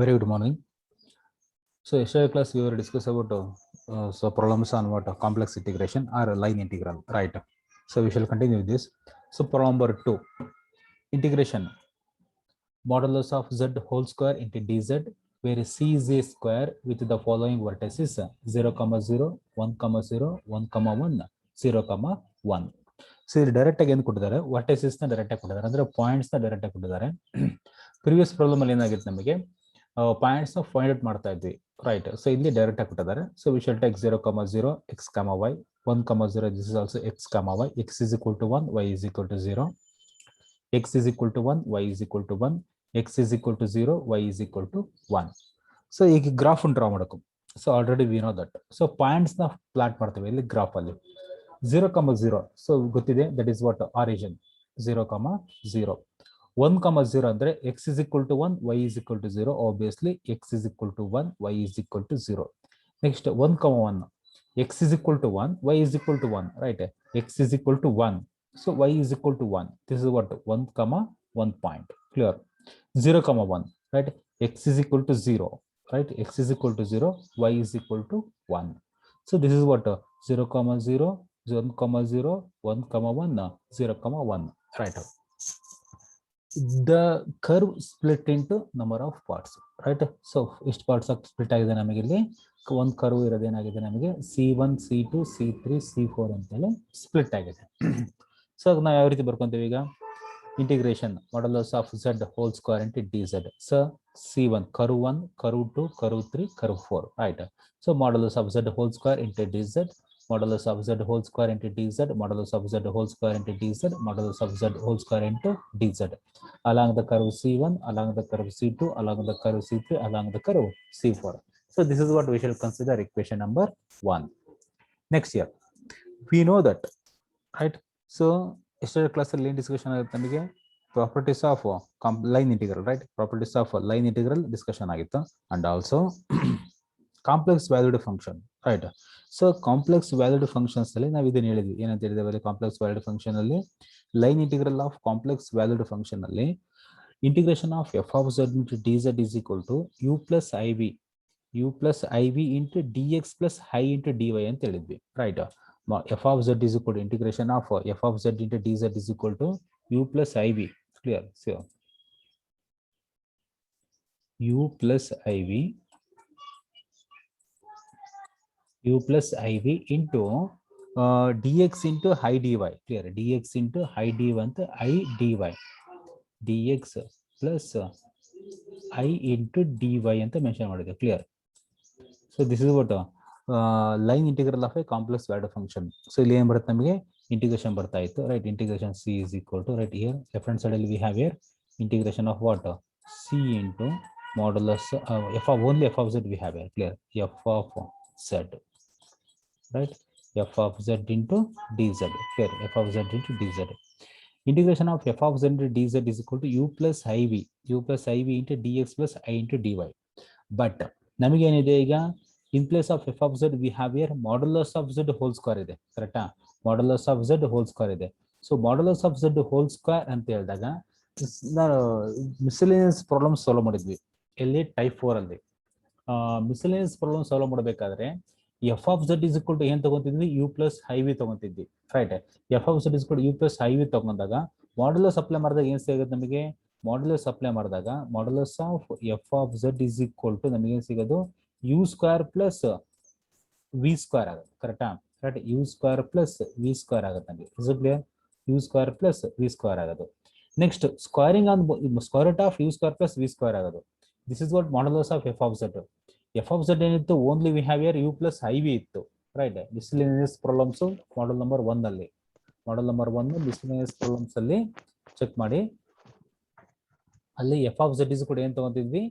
Very good morning. So yesterday class we were discuss about problems on what complex integration or line integral, right? So we shall continue with this. So problem number 2, integration modulus of z whole square into dz, where c is a square with the following vertices 0, 0, 1, 0, 1, 1, 0, 1. So ಇಲ್ಲಿ direct ಆಗಿ ಏನು ಕೊಟ್ಟಿದ್ದಾರೆ, ವರ್ಟೈಸಸ್ ನ direct ಆಗಿ ಕೊಟ್ಟಿದ್ದಾರೆ, ಅಂದ್ರೆ points ನ direct ಆಗಿ ಕೊಟ್ಟಿದ್ದಾರೆ. ಪ್ರಿವಿಯಸ್ ಪ್ರಾಬ್ಲಮ್ ಅಲ್ಲಿ ಏನಾಗಿತ್ತು, ನಮಗೆ ಪಾಯಿಂಟ್ಸ್ ನ ಫೈಂಡ್ ಔಟ್ ಮಾಡ್ತಾ ಇದ್ವಿ, ರೈಟ್? ಸೊ ಇಲ್ಲಿ ಡೈರೆಕ್ಟ್ ಆಗಿ ಕೊಟ್ಟಿದ್ದಾರೆ. So we shall take 0, 0, x, y, 1, 0, this is also x, y, x is equal to 1, y is equal to 0, x is equal to 1, y is equal to 1, x is equal to 0, y is equal to 1. So ಈಗ graph draw ಮಾಡಬೇಕು. So already we know that. So points ನ plot ಮಾಡ್ತೇವೆ ಇಲ್ಲಿ graph ಅಲ್ಲಿ. 0, 0, so ಗೊತ್ತಿದೆ, that is what origin 0, 0. 1, 0 ಅಂದ್ರೆ x is equal to 1, y is equal to 0. Obviously x is equal to 1, y is equal to 0. Next 1, 1, x is equal to 1, y is equal to 1, right? X is equal to 1, so y is equal to 1. This is what 1, 1 point. Clear? 0, 1, right? X is equal to 0, right? X is equal to 0, y is equal to 1. So this is what 0, 0, 1, 0, 1, 1, 0, 1, right? The curve split into number of parts, right? So ಎಷ್ಟು parts ಆಗಿ split ಆಗಿದೆ ನಮಗೆ ಇಲ್ಲಿ? ಒಂದು curve ಇರೋದೇನಾಗಿದೆ ನಮಗೆ C1, C2, C3, C4 ಅಂತೇಳಿ split ಆಗಿದೆ. So ನಾವು ಯಾವ ರೀತಿ ಬರ್ಕೊಂತೀವಿ ಈಗ? Integration modulus of z whole square into dz. So C1 curve 1, curve 2, curve 3, curve 4, right? So modulus of z whole square into dz, modulus of z whole square into dz, modulus of z whole square into dz, modulus of z whole square into dz, along the curve C1, along the curve C2, along the curve C3, along the curve C4. So this is what we shall consider equation number 1. Next year we know that, right? So yesterday class ಅಲ್ಲಿ discussion ಆಗಿತ್ತು ನಮಗೆ properties of line integral, right? Properties of line integral discussion ಆಗಿತ್ತು, and also complex valued function, right? So complex valued functions ಅಲ್ಲಿ ನಾವು ಇದನ್ನ ಹೇಳಿದ್ವಿ, ಏನಂತ ಹೇಳಿದ್ದೇವೆ? ಕಾಂಪ್ಲೆಕ್ಸ್ ವ್ಯಾಲ್ಯೂಡ್ ಫಂಕ್ಷನ್ ಅಲ್ಲಿ line integral of complex valued function ಅಲ್ಲಿ integration of f of z into d z is equal to u plus i v into d x plus i into d y ಅಂತ ಹೇಳಿದ್ವಿ, right? F of z is equal to integration of f of z into d z is equal to u plus i v. Clear? So u plus i v u plus iv into dx into I dy. Clear? Dx into I dy ಅಂತ I dy, dx plus I into dy ಅಂತ mention ಮಾಡಿದೆ. Clear? So this is what line integral of a complex valued function. So ಇಲ್ಲಿ ಏನ್ ಬರುತ್ತೆ ನಮಗೆ? Integration ಬರ್ತಾ ಇತ್ತು, right? Integration c is equal to, right, here left hand side ಅಲ್ಲಿ we have here integration of what? C into modulus f of only f of z we have here. Clear? F of z, right? F of z into dz. Clear? F of z into dz. Integration of f of z into dz is equal to u plus iv into dx plus I into dy. But ನಮಗೆ ಏನಿದೆ ಈಗ? in place of f of z we have here modulus of z whole square ಇದೆ, ಕರೆಕ್ಟಾ? modulus of z whole square ಇದೆ. So modulus of z whole square ಅಂತ ಹೇಳಿದಾಗ ನಾನು miscellaneous problem solve ಮಾಡಿದ್ವಿ ಎಲ್ಲಿ? ಟೈಪ್ 4 ಅಲ್ಲಿ. ಮಿಸ್ಸೆಲೇನಿಯಸ್ ಪ್ರಾಬ್ಲಮ್ ಸಾಲ್ವ್ ಮಾಡಬೇಕಾದ್ರೆ f of z is equal to ಏನ್ ತಗೊಂತಿದ್ವಿ? ಯು ಪ್ಲಸ್ ಐ ವಿ ತಗೊಂತಿದ್ವಿ, right? F of z is equal to u plus i v ತಗೊಂಡಾಗ ಮಾಡ್ಯುಲಸ್ ಅಪ್ಲೈ ಮಾಡಿದಾಗ ಏನ್ ಸಿಗುತ್ತೆ ನಮಗೆ? ಮಾಡ್ಯುಲಸ್ ಅಪ್ಲೈ ಮಾಡಿದಾಗ modulus of f of z is equal to ನಮಗೆ ಏನ್ ಸಿಗೋದು? U square plus v square ಆಗುತ್ತೆ, ಕರೆಕ್ಟಾ? Right? U square plus v square ಆಗುತ್ತೆ ನಮಗೆ. Is it clear? U square plus v square ಆಗೋದು. Next squaring on square root of u square plus v square ಆಗೋದು. This is what modulus of f of z. F of z ಏನಿತ್ತು? Only we have here u plus i v ಇತ್ತು, right? Miscellaneous problems model number 1 ಅಲ್ಲಿ, model number 1 miscellaneous problems ಅಲ್ಲಿ check ಮಾಡಿ. ಅಲ್ಲಿ f of z is ಕೂಡ ಏನ್ ತಗೊಂತಿದ್ವಿ?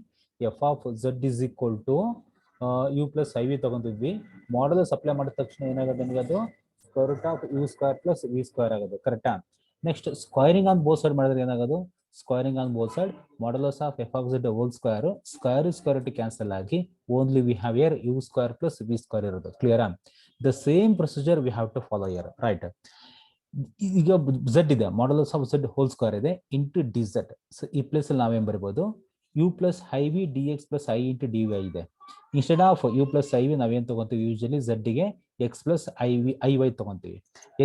F of z is equal to u plus i v ತಗೊಂತಿದ್ವಿ. Modulus apply ಮಾಡಿದ ತಕ್ಷಣ ಏನಾಗುತ್ತೆ ನಮಗೆ? ಅದು square root of u square plus v square ಆಗೋದು, ಕರೆಕ್ಟಾ? Next squaring on both side ಮಾಡಿದ್ರೆ ಏನಾಗೋದು? Squaring on both side modulus of f of z whole square square root cancel ಆಗಿ only we have here u square plus v square ಇರೋದು. ಕ್ಲಿಯರಾ? The same procedure we have to follow here, right? ಈಗ z ಇದೆ, modulus of z whole square ಇದೆ into d z. So ಈ place ಅಲ್ಲಿ ನಾವೇನ್ ಬರೀಬಹುದು? u plus iv dx plus I into dy ಇದೆ. Instead of u plus iv ನಾವೇನು ತಗೊಂತೀವಿ, ಯೂಶಲಿ z ಗೆ x plus iy ತಗೊಂತೀವಿ,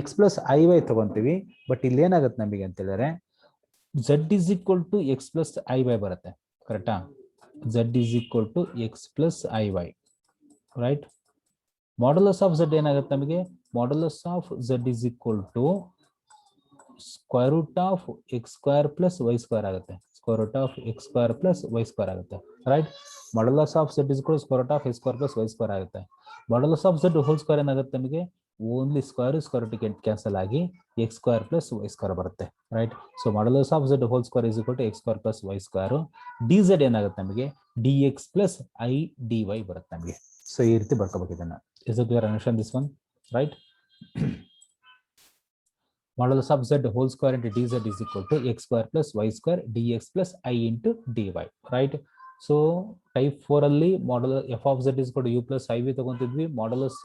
x plus iy ತಗೊಂತೀವಿ. ಬಟ್ ಇಲ್ಲಿ ಏನಾಗುತ್ತೆ ನಮಗೆ ಅಂತ ಹೇಳಿದ್ರೆ z is equal to x plus iy ಬರುತ್ತೆ, ಕರೆಕ್ಟಾ? z is equal to x plus iy, right? Modulus of z ಏನಾಗುತ್ತೆ ನಮಗೆ, modulus of z is equal to square root of x square plus y square ಆಗುತ್ತೆ, square root of x square plus y square ಆಗುತ್ತೆ, right? Modulus of z is equal to square root of x square plus y square ಆಗುತ್ತೆ. Modulus of z whole square ಏನಾಗುತ್ತೆ ನಮಗೆ, only square root cancel ಆಗಿ x square plus y square ಬರುತ್ತೆ, right? So modulus of z whole square is equal to x square plus y square. D z ಏನಾಗುತ್ತೆ ನಮಗೆ, d x plus i d y ಬರುತ್ತೆ ನಮಗೆ. So ಈ ರೀತಿ ಬರ್ಕೋಬೇಕು ಇದನ್ನ. Is it clear? Understand this one, right? Modulus of z whole square into dz is equal to x square plus y square dx plus I into dy, right? So type 4 ಅಲ್ಲಿ modulus f of z is equal to u plus iv ತಗೊಂತಿದ್ವಿ. modulus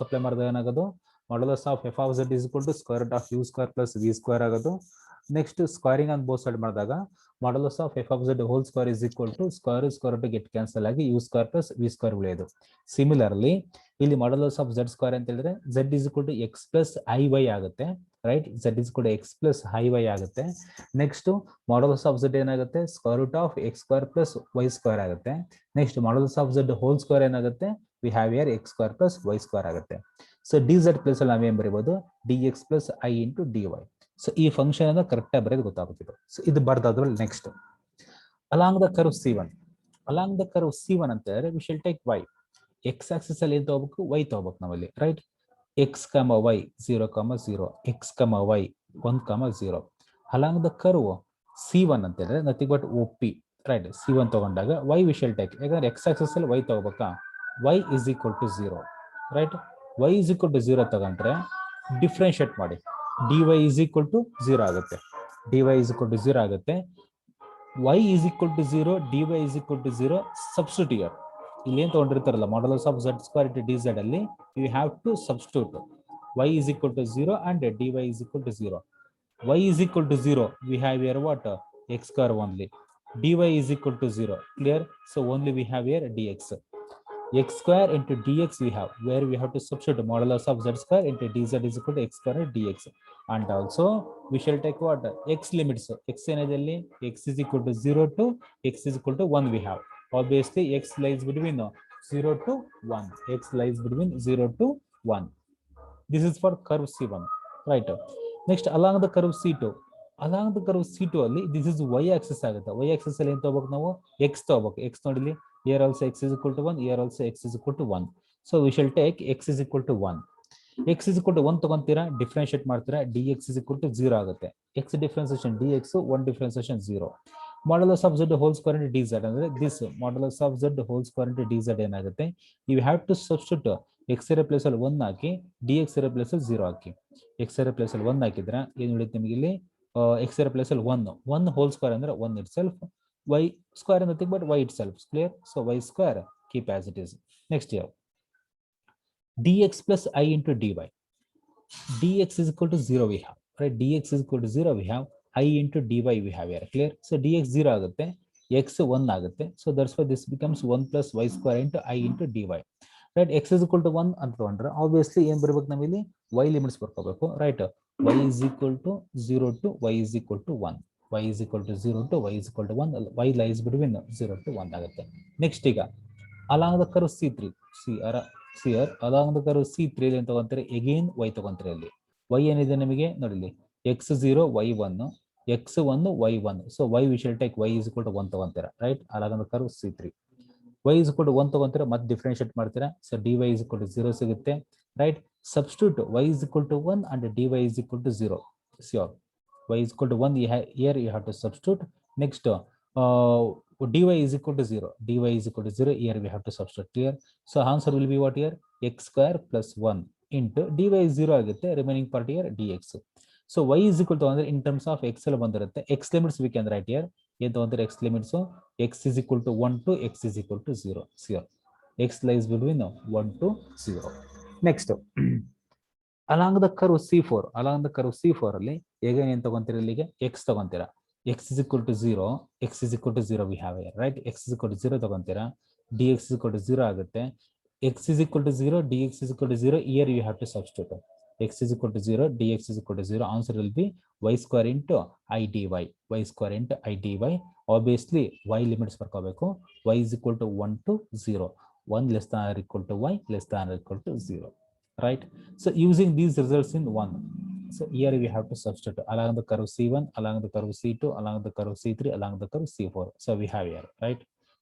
apply ಮಾಡಿದಾಗ ಏನಾಗೋದು, modulus of f of z is equal to square root of u square plus v square ಆಗೋದು. Next squaring on both side ಮಾಡಿದಾಗ modulus of f of z whole square is equal to square root get cancel ಆಗಿ u square plus v square ಉಳಿಯೋದು. Similarly ಇಲ್ಲಿ modulus of z square ಅಂತ ಹೇಳಿದ್ರೆ z is equal to x plus i y ಆಗುತ್ತೆ, right? z is equal to x plus i y ಆಗುತ್ತೆ. Next modulus of z ಏನಾಗುತ್ತೆ, square root of x square plus y square ಆಗುತ್ತೆ. Next modulus of z whole square ಏನಾಗುತ್ತೆ, we have here x square plus y square ಆಗುತ್ತೆ. So d z plus ಅಲ್ಲಿ ನಾವೇನ್ ಬರೀಬಹುದು, d x plus i into d y. So ಈ function ಅನ್ನ correct ಆಗಿ ಬರೆಯೋದು ಗೊತ್ತಾಗುತ್ತೆ. ಸೊ ಇದು ಬರ್ದಾದ್ರಲ್ಲಿ next along the curve C1. Along the curve C1 ಅಂತ ಹೇಳಿದ್ರೆ we shall take y. X axis ಅಲ್ಲಿ ಏನ್ ತಗೋಬೇಕು, y ತಗೋಬೇಕು ನಾವಲ್ಲಿ, right? X comma Y 0,0, x comma y 1,0. Along the curve C1 ಅಂತ ಹೇಳಿದ್ರೆ nothing but OP, right? C1 ತಗೊಂಡಾಗ y ವಿ ಶಲ್ ಟೇಕ್, ಯಾಕಂದ್ರೆ ಎಕ್ಸ್ ಆಕ್ಸಿಸ್ ಅಲ್ಲಿ y ತಗೋಬೇಕಾ, y is equal to 0, right? y is equal to 0 ತಗೊಂಡ್ರೆ differentiate ಮಾಡಿ, dy is equal to 0 ಆಗುತ್ತೆ, dy is equal to 0 ಆಗುತ್ತೆ. y is equal to 0, dy is equal to 0, substitute here. ಇಲ್ಲಿ ಏನು ತಗೊಂಡಿರ್ತಾರಲ್ಲ modulus of z square into dz ಅಲ್ಲಿ you have to substitute y is equal to 0 and dy is equal to 0. y is equal to 0, we have here what, x square only. dy is equal to 0, clear? So only we have here dx. x square into dx we have, where we have to substitute modulus of z square into dz is equal to x square into dx. And also we shall take what, x limits. x ಏನದಲ್ಲಿ x is equal to 0 to x is equal to 1 we have. Obviously x lies between 0 to 1. x lies between 0 to 1. This is for curve C1, right? Next along the curve C2. along the curve C2 ಅಲ್ಲಿ this is y axis ಆಗುತ್ತೆ. y axis ಅಲ್ಲಿ ಏನು ತಗೋಬೇಕು ನಾವು, x ತಗೋಬೇಕು. x ನೋಡಿಲಿ, here also x is equal to 1, here also x is equal to 1. So we shall take x is equal to 1. x is equal to 1 ತಗೊಂತೀರಾ, differentiate ಮಾಡ್ತೀರಾ, dx is equal to 0 ಆಗುತ್ತೆ. x differentiation dx, 1 differentiation 0. Modulus of z whole square into dz ಅಂದ್ರೆ this modulus of z whole square into dz ಏನಾಗುತ್ತೆ, you have to substitute x ಇರೋ place ಅಲ್ಲಿ 1 ಹಾಕಿ, dx ಇರೋ place ಅಲ್ಲಿ 0 ಹಾಕಿ. x ಇರೋ place ಅಲ್ಲಿ 1 ಹಾಕಿದ್ರೆ ಏನು ಉಳಿಯುತ್ತೆ ನಿಮಗೆ ಇಲ್ಲಿ, x ಇರೋ ಪ್ಲೇಸ್ ಅಲ್ಲಿ 1 ಹೋಲ್ ಸ್ಕ್ವೇರ್ ಅಂದ್ರೆ 1 it self, y square is nothing but y itself, clear? So y square keep as it is. Next here dx plus I into dy. dx is equal to 0 we have, right? dx is equal to 0 we have, I into dy we have here, clear? So dx 0 ಆಗುತ್ತೆ, x 1 ಆಗುತ್ತೆ. So that's why this becomes 1 plus y square into I into dy, right? x is equal to 1 ಅಂತ ತಗೊಂಡ್ರೆ obviously ಏನು ಬರಬೇಕು ನಾವಿಲ್ಲಿ, y limits ಬರ್ಕೋಬೇಕು, right? y is equal to 0 to y is equal to 1. y is equal to 0 to y is equal to 1, y lies between 0 to 1 ಆಗುತ್ತೆ. Next ಈಗ along the curve C3, here along the curve C3 ಏನು ತಗೊಂತಾರೆ, again y ತಗೊಂತಾರೆ. ಅಲ್ಲಿ y ಏನಿದೆ ನಮಗೆ ನೋಡಿ, x0 y1, x1 y1. So y we shall take y is equal to 1 ತಗೊಂತೀರಾ, right? along the curve C3 y is equal to 1 ತಗೊಂತೀರಾ, ಮತ್ತೆ ಡಿಫ್ರೆನ್ಶಿಯೇಟ್ ಮಾಡ್ತೀರಾ. So dy is equal to 0 ಸಿಗುತ್ತೆ, right? Substitute y is equal to 1 and dy is equal to 0. Sure, y is equal to 1, here you have to substitute. Next dy is equal to 0, dy is equal to 0, here we have to substitute, clear? So answer will be what here, x square plus 1 into dy is 0 ಆಗುತ್ತೆ, remaining part here dx. So y is equal to ಅಂದ್ರೆ in terms of x ಅಲ್ಲಿ ಬಂದಿರುತ್ತೆ, x limits we can write here. ಏನು ತಗೊಂತಾರೆ x limits, x is equal to 1 to x is equal to 0. Sure, x lies between 1 to 0. Next along the curve C4, along the curve C4 ಅಲ್ಲಿ ಈಗ ಏನು ತಗೊಂತೀರಾ, ಇಲ್ಲಿಗೆ x ತಗೊಂತೀರಾ. x is equal to 0, x is equal to 0 we have here, right? X is equal to 0 ತಗೊಂತೀರಾ, dx is equal to 0 ಆಗುತ್ತೆ. X is equal to 0, dx is equal to 0. Here you have to substitute. X is equal to 0, dx is equal to 0. Answer will be y square into I dy. Y square into I dy. Obviously, y limits ಬರ್ಕೋಬೇಕು. Y is equal to 1 to 0. 1 less than or equal to y, less than or equal to 0. Right? So using these results in 1. So here we have to substitute along the curve C1, along the curve C2, along the curve C3, along the curve C4. So we have here, right?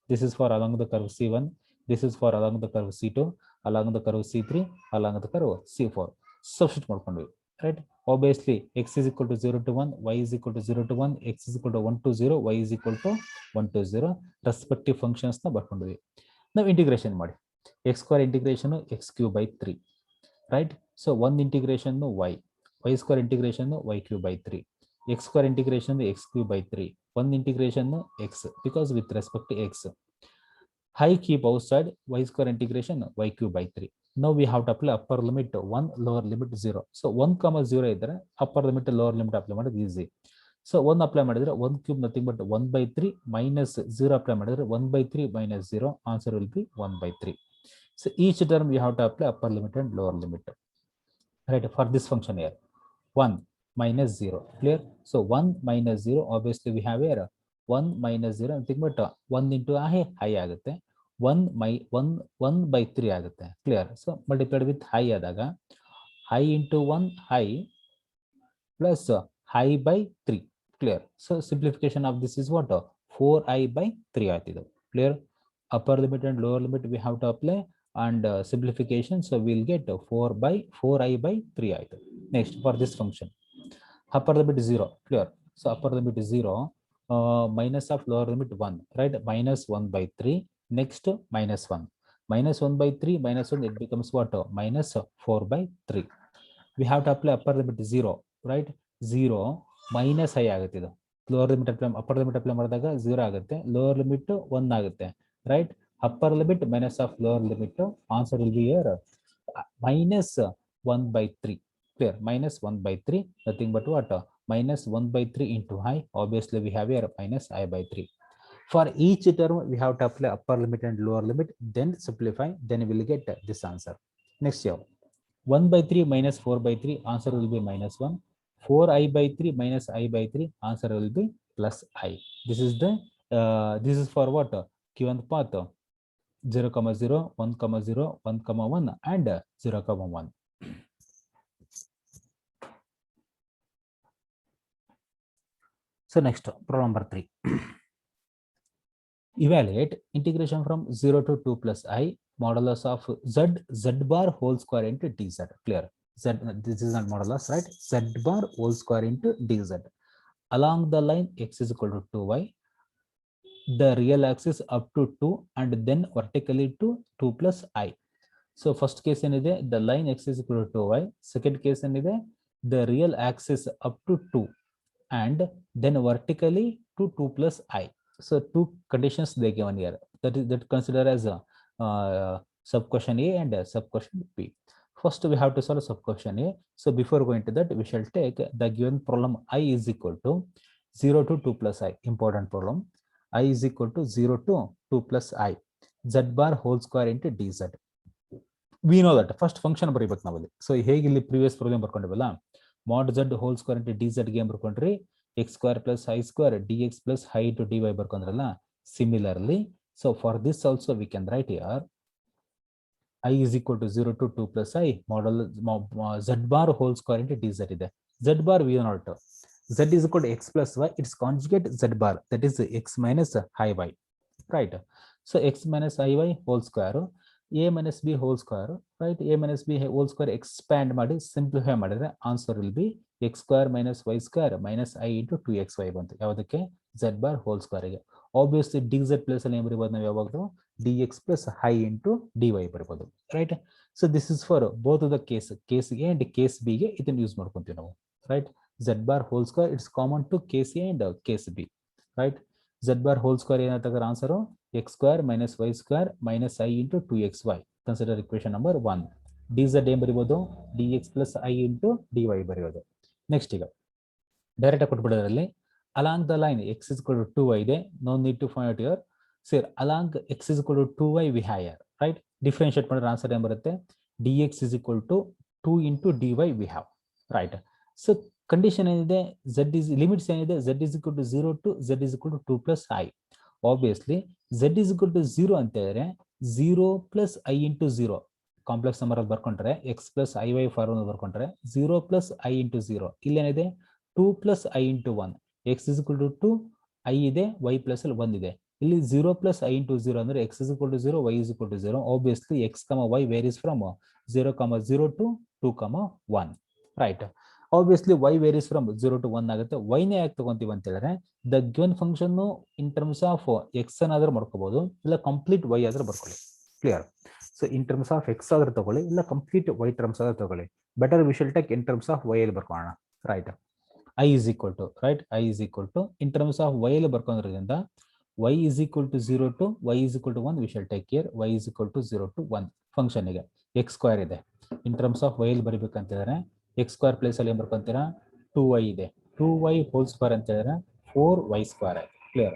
This is for along the curve C1. This is for along the curve C2, along the curve C3, along the curve C4. Substitute ಮಾಡ್ಕೊಂಡ್ವಿ, right? Obviously, x is equal to 0 to 1, y is equal to 0 to 1, x is equal to 1 to 0, y is equal to 1 to 0. Respective functions ನ ಬರ್ಕೊಂಡ್ವಿ. ನಾವು integration ಮಾಡಿ, x square integration x cube by 3, right? So 1 integration y, y square integration y cube by 3, x square integration x cube by 3, 1 integration x, because with respect to x. I keep outside y square integration y cube by 3. Now we have to apply upper limit 1, lower limit 0. So 1 comma 0 ಇದ್ರೆ upper limit lower limit apply ಮಾಡೋದು easy. So 1 apply ಮಾಡಿದ್ರೆ 1 cube nothing but 1 by 3 minus 0 apply ಮಾಡಿದ್ರೆ 1 by 3 minus 0. Answer will be 1 by 3. So each term we have to apply upper limit and lower limit. Right, for this function here, 1 minus 0, clear? So 1 minus 0, obviously we have here 1 minus 0, nothing but 1 into I ಆಗುತ್ತೆ, 1 by 3 ಆಗುತ್ತೆ, clear? So multiplied with I ಆದಾಗ I into 1 I plus I by 3, clear? So simplification of this is what? 4I by 3 ಆಯ್ತಿದೆ, clear? Upper limit and lower limit we have to apply, and simplification, so we'll get 4I by 3 ಆಯ್ತು. Next, for this function, upper limit 0, clear? So upper limit is 0, minus of lower limit 1, right? Minus 1 by 3. Next, minus 1. Minus 1 by 3, minus 1, it becomes what? Minus 4 by 3. We have to apply upper limit 0, right? 0 minus I ಆಗುತ್ತೆ ಇದು. Lower limit apply, upper limit apply ಮಾಡಿದಾಗ 0 ಆಗುತ್ತೆ, lower limit 1 ಆಗುತ್ತೆ, right? Upper limit minus of lower limit, answer will be here minus 1 by 3, clear? Minus 1 by 3, nothing but what? Minus 1 by 3 into I, obviously we have here minus I by 3. For each term we have to apply upper limit and lower limit, then simplify, then we will get this answer. Next here, 1 by 3 minus 4 by 3, answer will be minus 1. 4I by 3 minus I by 3, answer will be plus I. This is the this is for what? Given path 0, 0, 1, 0, 1, 1, and 0, 1. So next, problem number 3. Evaluate integration from 0 to 2 plus I modulus of z bar whole square into dz, clear? Z, this is not modulus, right? Z bar whole square into dz along the line x is equal to 2y, the real axis up to 2, and then vertically to 2 plus I. So first case ಏನಿದೆ, the line x is equal to 2y. Second case ಏನಿದೆ, the real axis up to 2 and then vertically to 2 plus I. So two conditions they given here, that consider as a sub question A and sub question B. First we have to solve sub question A. So before going to that, we shall take the given problem I is equal to 0 to 2 plus I. Important problem. I is equal to 0 to 2 plus I, z bar whole square into dz. We know that first function ಬರೀಬೇಕು ನಾವಲ್ಲಿ. So ಹೇಗೆ ಇಲ್ಲಿ previous problem ಬರ್ಕೊಂಡಿವಲ್ಲ, mod z whole square into dz ಗೆ ಏನು ಬರ್ಕೊಂಡ್ರಿ, x square plus I square dx plus I to dy ಬರ್ಕೊಂಡ್ರಲ್ಲ. Similarly, so for this also we can write here I is equal to 0 to 2 plus I model z bar whole square into dz ಇದೆ. Z bar we know not. Z is equal to x plus y, its conjugate z bar, that is x minus iy, right? So x minus iy whole square, a minus b whole square, right? A minus b whole square expand ಮಾಡಿ simplify ಮಾಡಿದ್ರೆ answer will be x square minus y square minus I into 2xy ಬಂತು. ಯಾವುದಕ್ಕೆ? z bar whole square ಗೆ. Obviously dz plus ಅಲ್ಲಿ ಏನು ಬರೀಬಹುದು ನಾವು ಯಾವಾಗಲೂ dx plus I into dy ಬರೀಬಹುದು, right? So this is for both of the case A and case B ಗೆ ಇದನ್ನು use ಮಾಡ್ಕೊಂತೀವಿ ನಾವು, right? Z bar whole square, it's common to case A and case B, right? Z bar whole square ಏನಾಗ್ತದೆ answer x square minus y square minus I into 2xy. Consider equation number 1. dz ಏನು ಬರೀಬಹುದು, dx plus I into dy ಬರೆಯೋದು. Next ಈಗ direct ಆಗಿ ಕೊಟ್ಬಿಡೋದ್ರಲ್ಲಿ along the line x is equal to 2y ಇದೆ, no need to find out here. So along x is equal to 2y we have here, right? Differentiate ಮಾಡಿದ್ರೆ answer ಏನು ಬರುತ್ತೆ? dx is equal to 2 into dy we have, right? So condition ಏನಿದೆ, z is limits ಏನಿದೆ, z is equal to 0 to z is equal to 2 plus I. Obviously z is equal to 0 ಅಂತ ಹೇಳಿದ್ರೆ 0 plus I into 0 complex number ಅಲ್ಲಿ ಬರ್ಕೊಂಡ್ರೆ x plus iy form ಬರ್ಕೊಂಡ್ರೆ 0 plus I into 0 ಇಲ್ಲೇನಿದೆ 2 plus I into 1, x is equal to 2, I ಇದೆ, y plus ಅಲ್ಲಿ 1 ಇದೆ. ಇಲ್ಲಿ 0 plus I into 0 ಅಂದ್ರೆ x is equal to 0, y is equal to 0. Obviously x, y varies from 0, 0 to 2, 1, right? Obviously y varies from 0 to 1 ಆಗುತ್ತೆ. y ನೇ ಯಾಕೆ ತಗೊಂತೀವಿ ಅಂತ ಹೇಳಿದ್ರೆ the given function in terms of x ಅನ್ನಾದ್ರೂ ಮಾಡ್ಕೋಬಹುದು, ಇಲ್ಲ complete y ಆದ್ರೂ ಬರ್ಕೊಳ್ಳಿ. Clear? So in terms of x ಆದ್ರೂ ತಗೊಳ್ಳಿ, ಇಲ್ಲ ಕಂಪ್ಲೀಟ್ y ಟರ್ಮ್ಸ್ ಆದ್ರೂ ತಗೊಳ್ಳಿ. Better we shall take in terms of y ಅಲ್ಲಿ ಬರ್ಕೊಳ್ಳೋಣ, right? I is equal to, right? I is equal to in terms of y ಅಲ್ಲಿ ಬರ್ಕೊಂಡ್ರಿಂದ y is equal to 0 to y is equal to 1 we shall take here. Y is equal to 0 to 1 function ಗೆ x square ಇದೆ. ಇನ್ terms of y ಅಲ್ಲಿ ಬರಿಬೇಕಂತ ಹೇಳಿದ್ರೆ x square place ಅಲ್ಲಿ ಏನ್ ಬರ್ಕೊಂತೀರಾ 2y ಇದೆ, 2y whole square ಅಂತ ಹೇಳಿದ್ರೆ 4y square ಆಯ್ತು. Clear?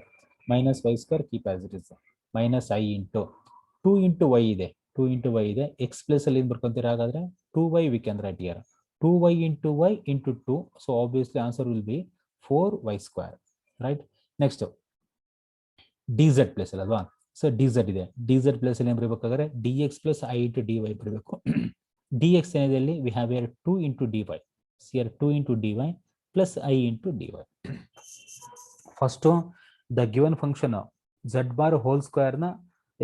Minus y square keep as it is, minus I into 2 into y ಇದೆ, 2 ಇಂಟು y ಇದೆ. x ಪ್ಲೇಸ್ ಅಲ್ಲಿ ಏನ್ ಬರ್ಕೊಂತೀರಾ ಹಾಗಾದ್ರೆ 2y we can write here, 2y into y into 2. So obviously answer will be 4y square, right? Next dz place ಅಲ್ವಾ? So dz ಇದೆ, dz place ಅಲ್ಲಿ ಏನು ಬರಬೇಕಾದ್ರೆ dx plus I into dy ಬರಬೇಕು. dx ಏನಿದೆ we have here 2 into dy, here 2 into dy plus I into dy. First the given function z bar whole square ನ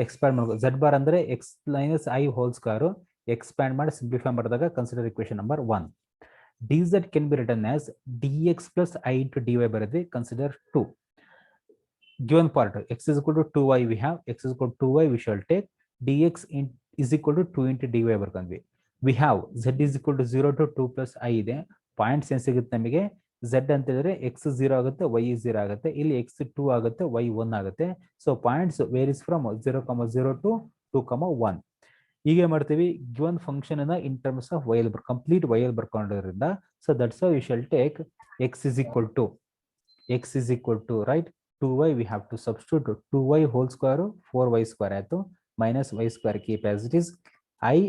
expand ಮಾಡಬೇಕು. z bar ಅಂದ್ರೆ x minus I whole square expand ಮಾಡಿ simplify ಮಾಡಿದಾಗ consider equation number 1. dz can be written as dx plus I into dy ಬರೆದ್ರೆ consider 2. Given part x is equal to 2y we have, x is equal to 2y we shall take, dx is equal to 2 into dy ಬರ್ಕೊಂಡ್ವಿ. We have z is equal to 0 to 2 plus I ಇದೆ. Points ಏನ್ ಸಿಗುತ್ತೆ ನಮಗೆ, z ಅಂತ ಹೇಳಿದ್ರೆ x 0 ಆಗುತ್ತೆ, y 0 ಆಗುತ್ತೆ, ಇಲ್ಲಿ x 2 ಆಗುತ್ತೆ, y 1 ಆಗುತ್ತೆ. So points varies from 0, 0 to 2, 1. ಹೀಗೆ ಮಾಡ್ತೀವಿ ಗಿವನ್ ಫಂಕ್ಷನ್ ಅನ್ನ ಇನ್ ಟರ್ಮ್ಸ್ ಆಫ್ y ಅಲ್ಲಿ ಕಂಪ್ಲೀಟ್ y ಅಲ್ಲಿ ಬರ್ಕೊಂಡಿರೋದ್ರಿಂದ. So that's how you shall take x is equal to right 2y we have to substitute 2y whole square 4y square ಆಯ್ತು, minus y square keep as it is, I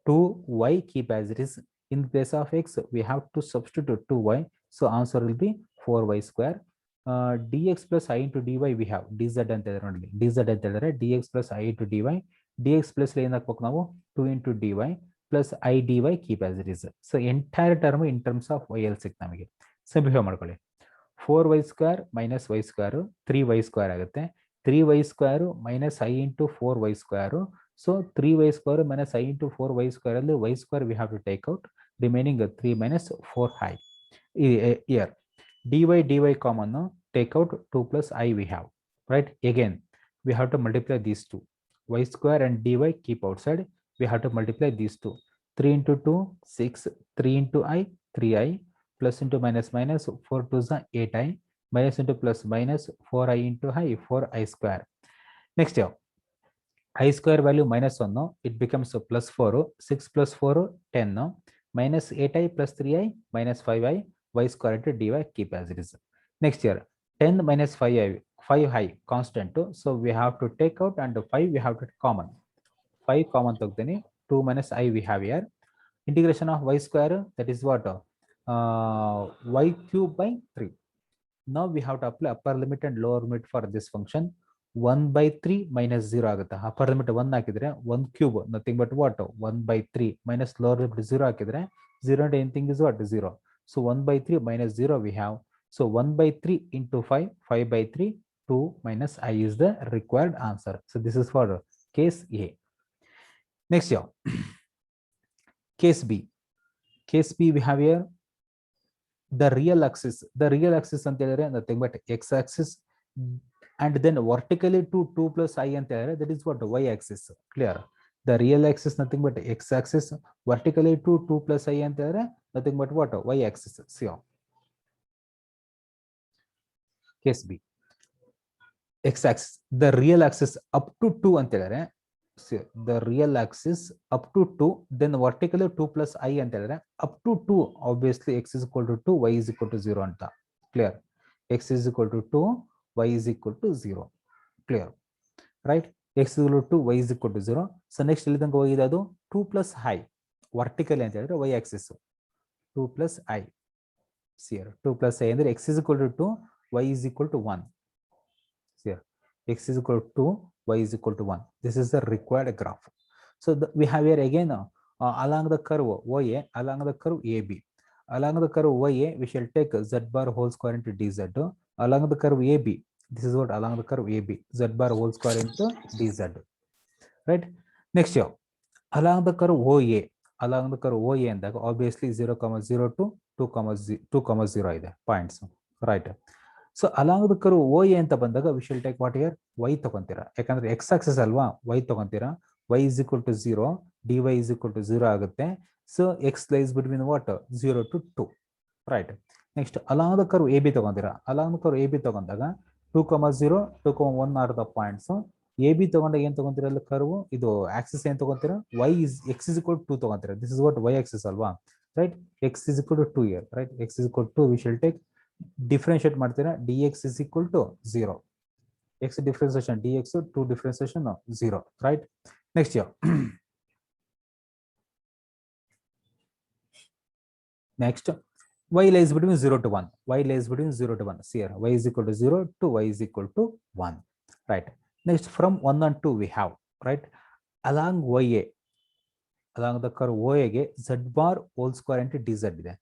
2y keep as it is. In place of x we have to substitute 2y, so answer will be 4y square. dx plus I into dy we have dz ಅಂತ ಹೇಳಿದ್ರೆ ನೋಡಿ, dz ಅಂತ ಹೇಳಿದ್ರೆ dx plus I into dy, dx plus ಏನ್ ಹಾಕ್ಬೇಕು ನಾವು 2 into dy plus I dy keep as it is. So entire term in terms of y ಅಲ್ಲಿ ಸಿಕ್ತು ನಮಗೆ. ಸಿಂಪ್ಲಿಫೈ ಮಾಡ್ಕೊಳ್ಳಿ, 4y square minus y square 3y square ಆಗುತ್ತೆ, 3y square minus I into 4y square. So 3y square minus I into 4y square ಅಲ್ಲಿ y square we have to take out, remaining 3 minus 4i. Here dy common take out 2 plus I we have, right? Again we have to multiply these two, y square and dy keep outside, we have to multiply these two. 3 into 2 6, 3 into I 3i, plus into minus 4 to the 8i, minus into plus minus 4i into I 4i square. Next here I square value minus 1, it becomes plus 4, 6 plus 4 10, minus 8i plus 3i minus 5i, y square into dy keep as it is. Next here 10 minus 5i constant, so we have to take out and 5 we have to common, 5 common tagdeni, 2 minus I we have here, integration of y square, that is what y cube by 3. Now we have to apply upper limit and lower limit for this function. 1 by 3 minus 0 ಆಗುತ್ತೆ, upper limit 1 ಹಾಕಿದ್ರೆ 1 cube nothing but what 1 by 3 minus lower limit 0 ಹಾಕಿದ್ರೆ 0 and anything is what 0. So 1 by 3 minus 0 we have, so 1 by 3 into 5, 5 by 3, 2 minus I is the required answer. So this is for case A. Next here case B. Case B we have here the real axis ಅಂತ ಹೇಳಿದ್ರೆ nothing but x axis and then vertically to 2 plus I ಅಂತ ಹೇಳಿದ್ರೆ that is what y axis. Clear? The real axis nothing but x axis, vertically to 2 plus I ಅಂತ ಹೇಳಿದ್ರೆ nothing but what y axis. See case B, x axis the real axis up to 2 ಅಂತ ಹೇಳಿದ್ರೆ the real axis up to 2, then vertically 2 plus I ಅಂತ ಹೇಳಿದ್ರೆ up to 2, obviously x is equal to 2, y is equal to 0 ಅಂತ. Clear? x is equal to 2, y is equal to 0. Clear, right? X is equal to 2, y is equal to 0. So next ಇಲ್ಲಿ ತನಕ ಹೋಗಿದೆ ಅದು 2 plus i vertical ಅಂತ ಹೇಳಿದ್ರೆ y axis 2 plus i. Here 2 plus i ಅಂದ್ರೆ x is equal to 2, y is equal to 1. Here x is equal to 2, y is equal to 1. This is the required graph. So we have here again along the curve OA, along the curve AB. Along the curve OA, we shall take z bar whole square into dz. Along the curve AB, this is what along the curve AB, z bar whole square into dz. Right? Next here, along the curve OA, along the curve OA ಅಂದಾಗ obviously 0, 0 to 2, 0 ಇದೆ points. Right? So along the curve OA ಅಂತ ಬಂದಾಗ we shall take what here? Y ತಗೊಂತೀರಾ. ಯಾಕಂದ್ರೆ x axis ಅಲ್ವಾ, y ತಗೊಂತೀರಾ. y is equal to 0, dy is equal to 0 ಆಗುತ್ತೆ. So x lies between what? 0 to 2. Right. Next along the curve AB ತಗೊಂತೀರಾ. Along the curve AB ತಗೊಂಡಾಗ 2, 0, 2, 1 are the points. AB ತಗೊಂಡಾಗ ಏನು ತಗೊಂತೀರಾ ಅಲ್ಲಿ curve ಇದು Axis ಏನು ತಗೊಂತೀರಾ, x is equal to 2 ತಗೊಂತೀರಾ. This is what y axis ಅಲ್ವಾ, right? x is equal to 2 here, right? x is equal to 2, we shall take differentiate ಮಾಡ್ತೀರಾ, dx is equal to 0. x differentiation dx 2 differentiation 0, right? Next here next y lies between 0 to 1. Y lies between 0 to 1. See here, y is equal to 0 to y is equal to 1. Right. Next from 1 and 2 we have, right? Along OA, along the curve OA ಗೆ z bar whole square into dz ಇದೆ.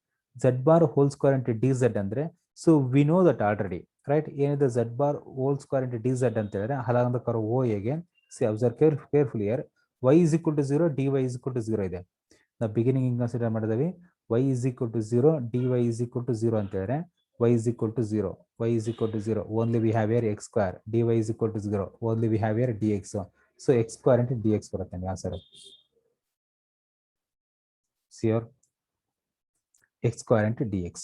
z bar whole square into dz ಅಂದ್ರೆ, so we know that already, right? ಏನಿದೆ z bar whole square into dz ಅಂತ ಹೇಳಿದ್ರೆ along the curve OA ಗೆ, see observe carefully here, y is equal to 0, dy is equal to 0 ಇದೆ. ನಾವು beginning consider ಮಾಡಿದ್ವಿ, y is equal to 0, dy is equal to 0 ಅಂತ ಹೇಳಿದ್ರೆ y is equal to 0, y is equal to 0, only we have here x square, dy is equal to 0, only we have here dx. So x square into dx ಬರುತ್ತೆ ನಿಮಗೆ answer. See here, x square into dx,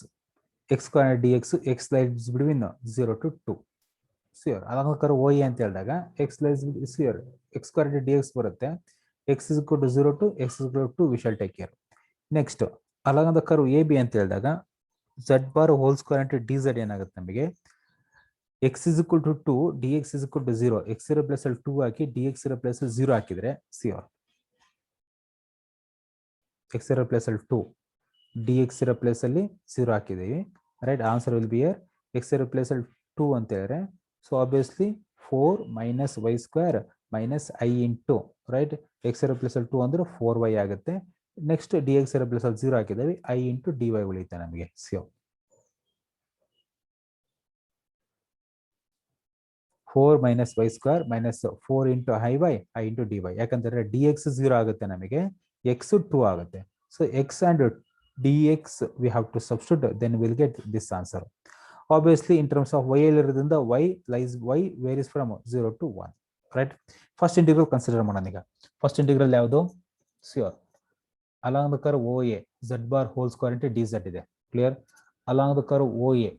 x square into dx, x lies between 0 to 2. See here, along the curve OA ಅಂತ ಹೇಳಿದಾಗ x lies, see here, x square into dx ಬರುತ್ತೆ. x is equal to 0 to x is equal to 2, we shall take care. Next along the curve AB ಅಂತ ಹೇಳಿದಾಗ z bar whole square into dz ಏನಾಗುತ್ತೆ ನಮಗೆ, x is equal to 2, dx is equal to 0, x ಇರೋ place ಅಲ್ಲಿ 2 ಹಾಕಿ dx ಇರೋ place ಅಲ್ಲಿ 0 ಹಾಕಿದ್ರೆ, see here, x ಇರೋ ಪ್ಲೇಸ್ ಅಲ್ಲಿ 2, dx ಇರೋ ಪ್ಲೇಸ್ ಅಲ್ಲಿ 0 ಹಾಕಿದೀವಿ, right? Answer will be here x ಇರೋ ಪ್ಲೇಸ್ ಅಲ್ಲಿ 2 ಅಂತ ಹೇಳಿದ್ರೆ, so obviously 4 minus y square minus i into, right? x ಇರೋ ಪ್ಲೇಸ್ ಅಲ್ಲಿ 2 ಅಂದ್ರೆ 4y ಆಗುತ್ತೆ. ನೆಕ್ಸ್ಟ್ dx ಇರೋ ಪ್ಲೇಸ್ ಅಲ್ಲಿ 0 ಹಾಕಿದೀವಿ, i into dy ಉಳಿಯುತ್ತೆ ನಮಗೆ. So 4 minus y square minus 4 into i into dy. ಯಾಕಂದ್ರೆ dx 0 ಆಗುತ್ತೆ ನಮಗೆ, x 2 ಆಗುತ್ತೆ. So x and dx we have to substitute, then we'll get this answer. Obviously in terms of y ಇರೋದ್ರಿಂದ y varies from 0 to 1, right? First integral consider ಮಾಡೋಣ ಈಗ. First integral ಯಾವುದು? Sure. Along the curve OA, z bar whole square into dz ಇದೆ. Clear? Along the curve OA,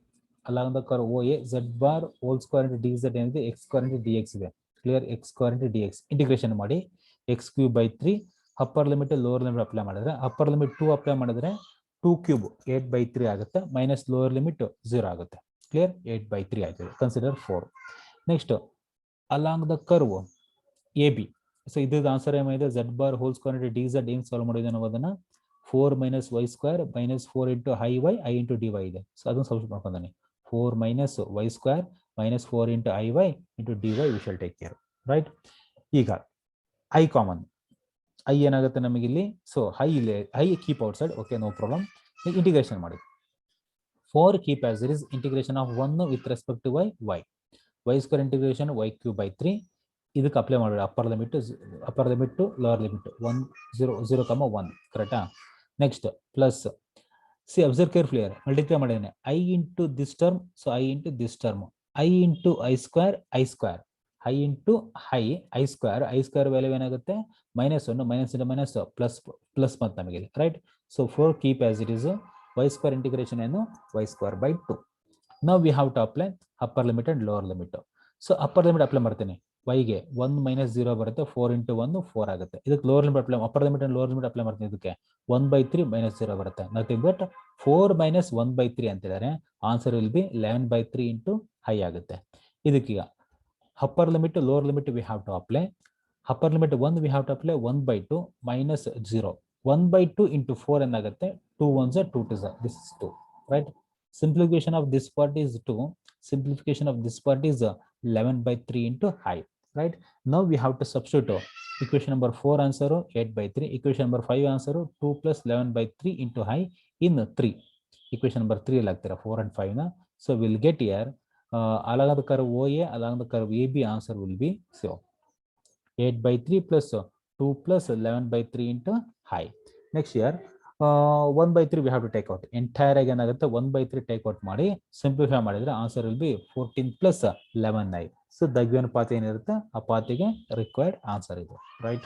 along the curve OA, z bar whole square into dz ಏನಿದೆ, x square into dx ಇದೆ. Clear? x square into dx integration ಮಾಡಿ x cube by 3, upper limit lower limit apply ಮಾಡಿದ್ರೆ, upper limit 2 apply ಮಾಡಿದ್ರೆ 2 cube 8 by 3 ಆಗುತ್ತೆ, minus lower limit 0 ಆಗುತ್ತೆ. Clear? 8 by 3 ಆಗಿದೆ. Consider 4. Next along the curve A B, so ಇದ್ರದ್ದು answer ಏನಿದೆ, z bar hole square into D Z ಹೆಂಗ್ solve ಮಾಡಿದೆ ನಾವು ಅದನ್ನ, 4 minus y square minus 4 into i into dy ಇದೆ. ಸೊ ಅದನ್ನ substitute ಮಾಡ್ಕೊಂಡಾನೆ, 4 minus y square minus 4 into i into dy we shall take care, right? ಈಗ i common, i ಏನಾಗುತ್ತೆ ನಮಗೆ ಇಲ್ಲಿ, so i keep outside, okay, no problem. Integration ಮಾಡಿ, 4 keep as it is, integration of 1 with respect to y square integration y cube by 3, ಇದಕ್ಕೆ apply ಮಾಡಿ upper limit to lower limit 1 0 0 1, ಕರೆಕ್ಟಾ? Next plus, see observe carefully, multiply ಮಾಡಿದ್ದೇನೆ i into this term, so i into this term, I into i square i into i square value ಏನಾಗುತ್ತೆ, -1 minus into minus plus ಮತ್ತು ನಮಗೆ, right? So 4 keep as it is, y square integration ಏನು, y square by 2. Now we have to apply upper limit and lower limit. So upper limit apply ಮಾಡ್ತೀನಿ, ವೈಗೆ 1 minus 0 ಬರುತ್ತೆ, 4 into 1 4 ಆಗುತ್ತೆ. ಇದಕ್ಕೆ lower limit apply, upper limit and lower limit apply ಮಾಡ್ತೀನಿ. ಇದಕ್ಕೆ 1/3 minus 0 ಬರುತ್ತೆ, nothing but 4 minus 1/3 ಅಂತಿದ್ದಾರೆ. Answer will be 11/3 into ಹೈ ಆಗುತ್ತೆ. ಇದಕ್ಕೀಗ upper limit lower limit we have to apply. Upper limit 1 we have to apply 1/2 minus 0. 1/2 into 4 ಏನಾಗುತ್ತೆ, 2 1s 2 2s, this is 2, right? Simplification of this part is 2. Simplification of this part is 11/3 into high, right? Now we have to substitute equation number 4 answer 8/3, equation number 5 answer 2 plus 11/3 into high in 3. Equation number 3 lagtira 4 and 5 na. So we'll get here along the curve OA, along the curve AB, answer will be so 8/3 plus 2 plus 11/3 into high. Next year 1/3 we have to take out. Entire again agutte 1/3 take out ಮಾಡಿ simplify ಮಾಡಿದ್ರೆ answer will B 14 plus 11 9. So the given path ಏನಿರುತ್ತೆ ಆ ಪಾತಿಗೆ required answer ಇದು, right?